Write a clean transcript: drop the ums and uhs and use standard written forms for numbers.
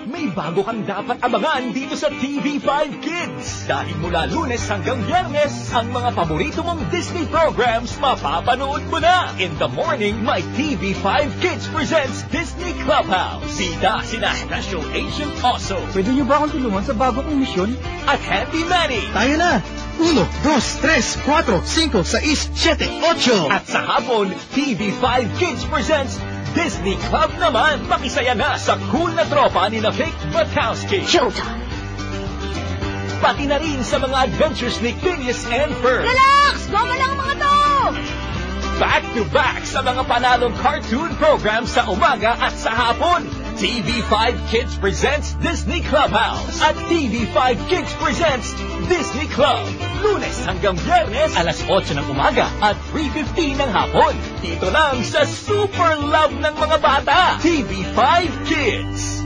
may bago kang dapat abangan dito sa TV5 Kids. Dahil mula Lunes hanggang Biyernes, ang mga paborito mong Disney programs mapapanood mo na. In the morning, my TV5 Kids presents Disney Clubhouse. Sida sina Special Agent Oso. Pwede niyo ba akong tulungan sa bago kong misyon? At Handy Manny. Tayo na! 1, 2, 3, 4, 5, 6, 7, 8. At sa hapon, TV5 Kids presents Disney Club naman. Makisaya na sa cool na tropa ni na Vic Bukowski. Showtime! Pati na rin sa mga adventures ni Phineas and Ferb. Relax! Goma lang mga to! Back-to-back sa mga panalong cartoon programs sa umaga at sa hapon. TV5 Kids presents Disney Clubhouse at TV5 Kids presents Disney Club. Lunes hanggang Biyernes, alas 8 ng umaga at 3:15 ng hapon. Dito lang sa super love ng mga bata, TV5 Kids.